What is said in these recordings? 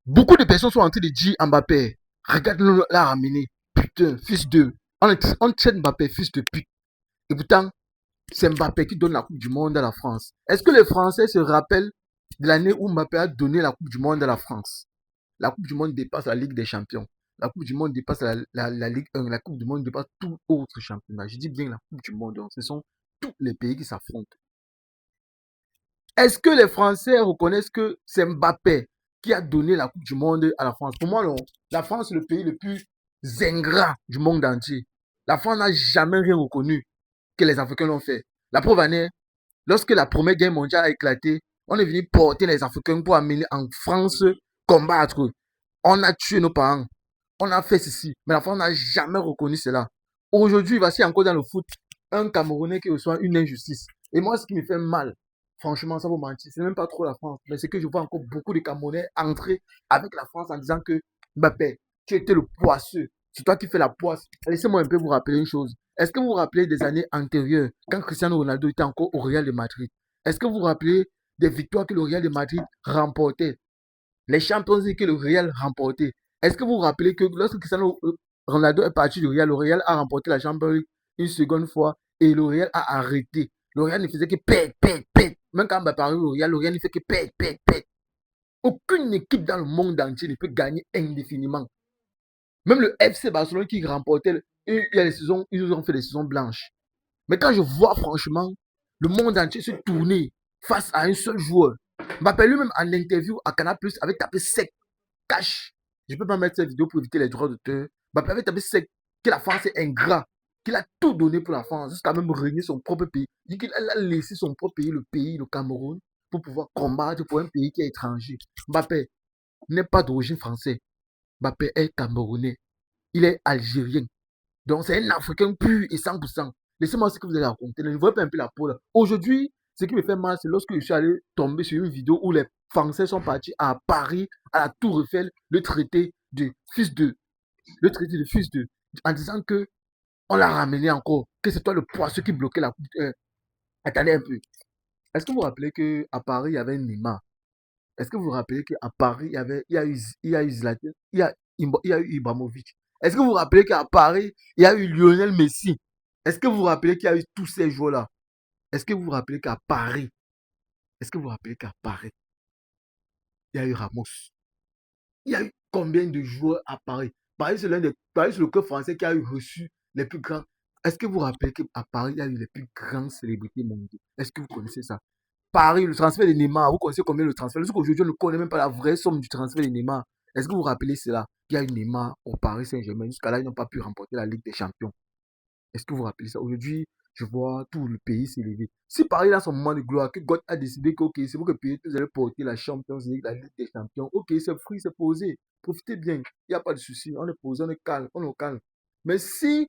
Beaucoup de personnes sont en train de dire à Mbappé, regarde-le l'a ramené. Putain, fils de. On traite Mbappé, fils de pute. Et pourtant, c'est Mbappé qui donne la Coupe du Monde à la France. Est-ce que les Français se rappellent de l'année où Mbappé a donné la Coupe du Monde à la France? La Coupe du Monde dépasse la Ligue des Champions. La Coupe du Monde dépasse la Ligue 1. La Coupe du Monde dépasse tout autre championnat. Je dis bien la Coupe du Monde. Ce sont tous les pays qui s'affrontent. Est-ce que les Français reconnaissent que c'est Mbappé qui a donné la Coupe du Monde à la France? Pour moi, non. La France est le pays le plus ingrat du monde entier. La France n'a jamais rien reconnu que les Africains l'ont fait. La preuve en est, lorsque la Première Guerre mondiale a éclaté, on est venu porter les Africains pour amener en France combattre. On a tué nos parents. On a fait ceci. Mais la France n'a jamais reconnu cela. Aujourd'hui, voici encore dans le foot un Camerounais qui reçoit une injustice. Et moi, ce qui me fait mal, franchement, ça vous mentir, c'est même pas trop la France. Mais c'est que je vois encore beaucoup de Camerounais entrer avec la France en disant que Mbappé, tu étais le poisseux. C'est toi qui fais la poisse. Laissez-moi un peu vous rappeler une chose. Est-ce que vous vous rappelez des années antérieures, quand Cristiano Ronaldo était encore au Real de Madrid? Est-ce que vous vous rappelez des victoires que le Real de Madrid remportait? Les Champions League que le Real remportait? Est-ce que vous vous rappelez que lorsque Cristiano Ronaldo est parti du Real, le Real a remporté la Champions League une seconde fois et le Real a arrêté? Le Real ne faisait que pète, pète, pète. Même quand Mbappé arrive au Real, le Real ne fait que pète, pète, pète. Aucune équipe dans le monde entier ne peut gagner indéfiniment. Même le FC Barcelone qui remportait, il y a les saisons, ils nous ont fait des saisons blanches. Mais quand je vois franchement le monde entier se tourner face à un seul joueur, Mbappé lui-même en interview à Canal Plus avait tapé sec, cash. Je ne peux pas mettre cette vidéo pour éviter les droits d'auteur. Mbappé avait tapé sec que la France est ingrat, qu'il a tout donné pour la France, jusqu'à même régner son propre pays. Il dit qu'il a laissé son propre pays, le Cameroun, pour pouvoir combattre pour un pays qui est étranger. Mbappé n'est pas d'origine française. Mbappé est camerounais. Il est algérien. Donc, c'est un Africain pur et 100%. Laissez-moi ce que vous allez raconter. Ne voyez pas un peu la peau là. Aujourd'hui, ce qui me fait mal, c'est lorsque je suis allé tomber sur une vidéo où les Français sont partis à Paris, à la Tour Eiffel, le traité de fils de, en disant que on l'a ramené encore, que c'est toi le poisson qui bloquait la. Attendez un peu. Est-ce que vous vous rappelez qu'à Paris, il y avait Neymar? Est-ce que vous vous rappelez qu'à Paris, il y a eu Zlatan, il y a eu Ibrahimovic? Est-ce que vous vous rappelez qu'à Paris, il y a eu Lionel Messi? Est-ce que vous vous rappelez qu'il y a eu tous ces joueurs-là? Est-ce que vous vous rappelez qu'à Paris, est-ce que vous vous rappelez qu'à Paris, il y a eu Ramos? Il y a eu combien de joueurs à Paris? Paris, c'est le club français qui a eu reçu les plus grands. Est-ce que vous vous rappelez qu'à Paris, il y a eu les plus grandes célébrités mondiales? Est-ce que vous connaissez ça? Paris, le transfert de Neymar, vous connaissez combien le transfert? Jusqu'aujourd'hui, on ne connaît même pas la vraie somme du transfert de Neymar. Est-ce que vous vous rappelez cela? Il y a eu Neymar au Paris Saint-Germain. Jusqu'à là, ils n'ont pas pu remporter la Ligue des Champions. Est-ce que vous vous rappelez ça? Aujourd'hui, je vois tout le pays s'élever. Si Paris, dans son moment de gloire, que God a décidé que, ok, c'est vous que pays, vous allez porter la Champions League, la Ligue des Champions, ok, c'est free, c'est posé. Profitez bien. Il n'y a pas de souci. On est posé, on est calme, on est au calme. Mais si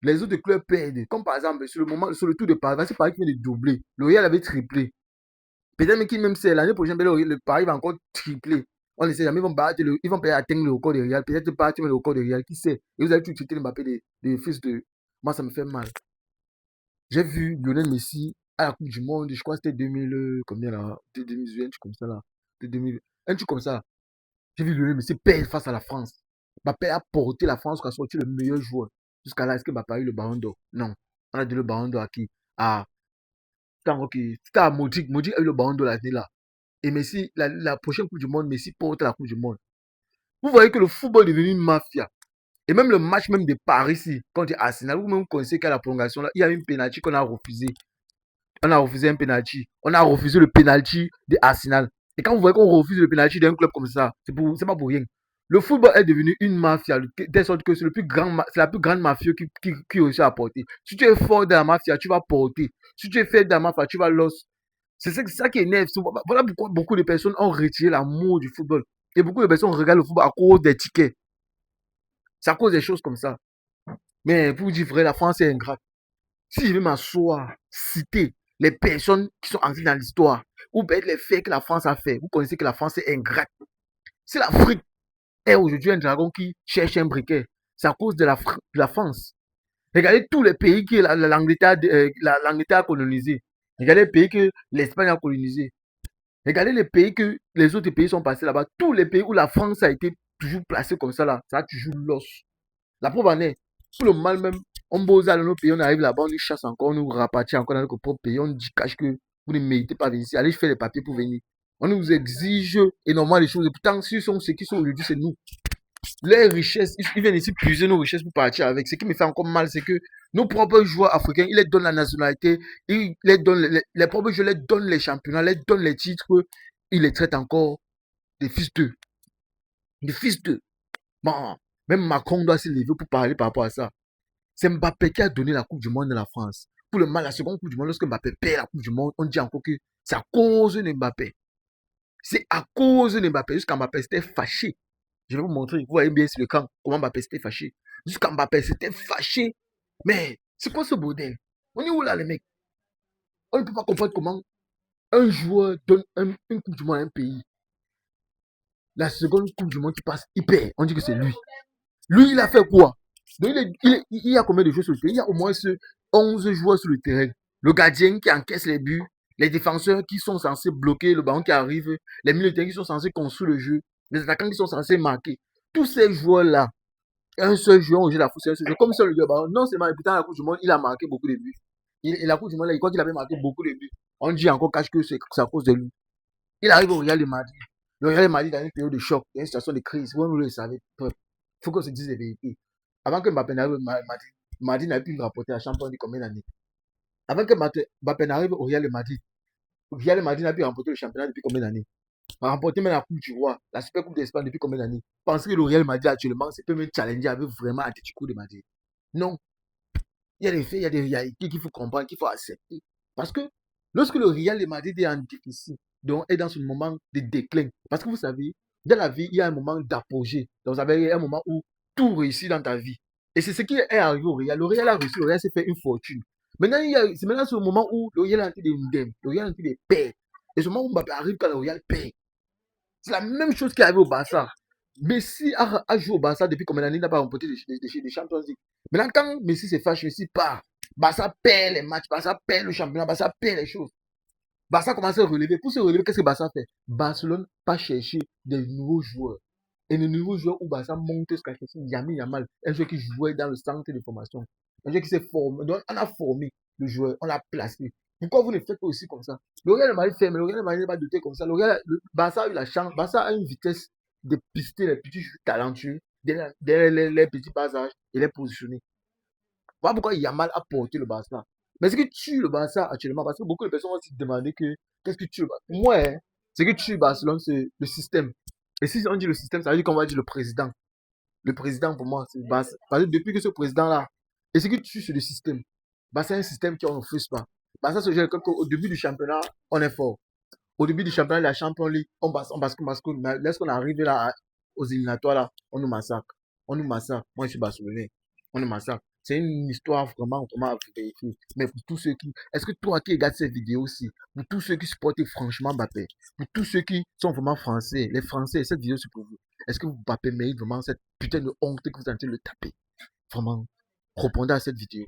les autres clubs perdent, comme par exemple sur le tour de Paris, c'est Paris qui vient de doubler. Le Real avait triplé. Peut-être même si l'année prochaine, le Paris va encore tripler. On ne sait jamais, ils vont atteindre le record de Real. Peut-être pas atteindre le record de Real, qui sait. Et vous allez tout traiter Mbappé des fils de. Moi, ça me fait mal. J'ai vu Lionel Messi à la Coupe du Monde, je crois que c'était 2000, combien là? 2018, un truc comme ça là. 2000, un truc comme ça. J'ai vu Lionel Messi perdre face à la France. Mbappé a porté la France jusqu'à sortir le meilleur joueur. Jusqu'à là, est-ce que Mbappé a eu le ballon d'or? Non. On a donné le ballon d'or à qui? À. Ok. C'était à Modric. Modric a eu le ballon d'or l'année là. Et Messi, la prochaine Coupe du Monde, Messi porte la Coupe du Monde. Vous voyez que le football est devenu une mafia. Et même le match même de Paris ici, contre Arsenal, vous-même connaissez qu'à la prolongation, là, il y a une penalty qu'on a refusé. On a refusé un penalty. On a refusé le penalty de Arsenal. Et quand vous voyez qu'on refuse le penalty d'un club comme ça, c'est pas pour rien. Le football est devenu une mafia, de sorte que c'est la plus grande mafia qui réussit à porter. Si tu es fort dans la mafia, tu vas porter. Si tu es faible dans la mafia, tu vas loss. C'est ça qui énerve. Voilà pourquoi beaucoup de personnes ont retiré l'amour du football. Et beaucoup de personnes regardent le football à cause des tickets. C'est à cause des choses comme ça. Mais pour dire vrai, la France est ingrate. Si je vais m'asseoir, citer les personnes qui sont entrées dans l'histoire, ou peut-être les faits que la France a fait, vous connaissez que la France est ingrate. Si l'Afrique est aujourd'hui un dragon qui cherche un briquet, c'est à cause de la France. Regardez tous les pays que l'Angleterre a colonisé. Regardez les pays que l'Espagne a colonisé. Regardez les pays que les autres pays sont passés là-bas. Tous les pays où la France a été toujours placée comme ça là, ça a toujours l'os. La preuve en est, pour le mal même, on bosse dans nos pays, on arrive là-bas, on nous chasse encore, on nous rapatrie encore dans notre propre pays, on dit cache que vous ne méritez pas venir ici, allez faire les papiers pour venir. On nous exige énormément de choses. Et pourtant, ceux qui sont aujourd'hui, c'est nous. Les richesses, ils viennent ici puiser nos richesses pour partir avec. Ce qui me fait encore mal, c'est que nos propres joueurs africains, ils les donnent la nationalité, ils les donnent, les propres joueurs les donnent les championnats, les donnent les titres, ils les traitent encore des fils d'eux. Des fils d'eux. Bon, même Macron doit se lever pour parler par rapport à ça. C'est Mbappé qui a donné la Coupe du Monde à la France. Pour le mal, la seconde Coupe du Monde, lorsque Mbappé perd la Coupe du Monde, on dit encore que c'est à cause de Mbappé. C'est à cause de Mbappé. Jusqu'à Mbappé s'était fâché. Je vais vous montrer. Vous voyez bien sur le camp comment Mbappé s'était fâché. Jusqu'à Mbappé s'était fâché. Mais c'est quoi ce bordel? On est où là, les mecs? On ne peut pas comprendre comment un joueur donne une Coupe du Monde à un pays. La seconde Coupe du Monde qui passe, il perd. On dit que c'est lui. Lui, il a fait quoi? Donc, il y a combien de joueurs sur le terrain? Il y a au moins 11 joueurs sur le terrain. Le gardien qui encaisse les buts, les défenseurs qui sont censés bloquer le ballon qui arrive, les militaires qui sont censés construire le jeu, les attaquants qui sont censés marquer. Tous ces joueurs-là, un seul joueur au jeu de la foot, c'est un seul joueur. Comme seul le ballon, non seulement, pourtant, la Coupe du Monde, il a marqué beaucoup de buts. Et la Coupe du Monde, il croit qu'il avait marqué beaucoup de buts. On dit encore cache que c'est à cause de lui. Il arrive au Real de Madrid. Le Real de Madrid dans une période de choc, dans une situation de crise. Vous le savez. Il faut qu'on se dise les vérités. Avant que Mbappé n'arrive au Madrid, Madrid n'a pu rapporter la champion de combien d'années? Avant que Mbappé n'arrive au Real de Madrid, le Real de Madrid n'a pu remporter le championnat depuis combien d'années? A remporté même la Coupe du Roi, la Super Coupe d'Espagne depuis combien d'années? Pensez que le Real Madrid actuellement, c'est peut même challenger avec vraiment Atletico de Madrid? Non. Il y a des faits, il y a des réalités qu'il faut comprendre, qu'il faut accepter. Parce que lorsque le Real de Madrid est en déficit, donc est dans ce moment de déclin, parce que vous savez, dans la vie, il y a un moment d'apogée. Donc, vous avez un moment où tout réussit dans ta vie. Et c'est ce qui est arrivé au Real. Le Real a réussi, le Real s'est fait une fortune. Maintenant, c'est maintenant ce moment où le Real a été des le Real a été des pères. Et ce moment où Mbappé arrive quand le Real perd. C'est la même chose qui arrive au Barça. Messi a joué au Barça depuis combien d'années, il n'a pas remporté des Champions League. Maintenant, quand Messi se fâche, Messi part. Barça perd les matchs, Barça perd le championnat, Barça perd les choses. Barça commence à relever. Pour se relever, qu'est-ce que Barça fait? Barcelone pas chercher des nouveaux joueurs. Et les nouveaux joueurs où Barça monte ce qu'a cherché Yamin Yamal, un joueur qui jouait dans le centre de formation. Un joueur qui s'est formé. Donc, on a formé le joueur, on l'a placé. Pourquoi vous ne faites pas aussi comme ça? Le Real de Madrid fait, mais le Real de Madrid n'est pas doté comme ça. Le Barça a eu la chance. Barça a une vitesse de pister les petits joueurs talentueux dès les petits passages et les positionner. Voilà pourquoi Yamal a porté le Barça. Mais ce qui tue le Barça actuellement, parce que beaucoup de personnes vont se demander que qu'est-ce qui tue le Barça. Moi, hein, ce qui tue Barcelone, c'est le système. Et si on dit le système, ça veut dire qu'on va dire le président. Le président, pour moi, c'est Barça. Parce que depuis que ce président-là, et ce qui tue, c'est le système. Barça, c'est un système qui on ne refuse pas. Barça, c'est au début du championnat, on est fort. Au début du championnat de la Champions League, on bascule. Mais lorsqu'on arrive là, aux éliminatoires, là, on nous massacre. On nous massacre. Moi, je suis barcelonais. On nous massacre. C'est une histoire vraiment, vraiment à vérifier. Mais pour tous ceux qui. Est-ce que toi qui regardes cette vidéo aussi, pour tous ceux qui supportent franchement Mbappé, pour tous ceux qui sont vraiment français, les Français, cette vidéo c'est pour vous. Est-ce que Mbappé mérite vraiment cette putain de honte que vous êtes en train de le taper? Vraiment, répondez à cette vidéo.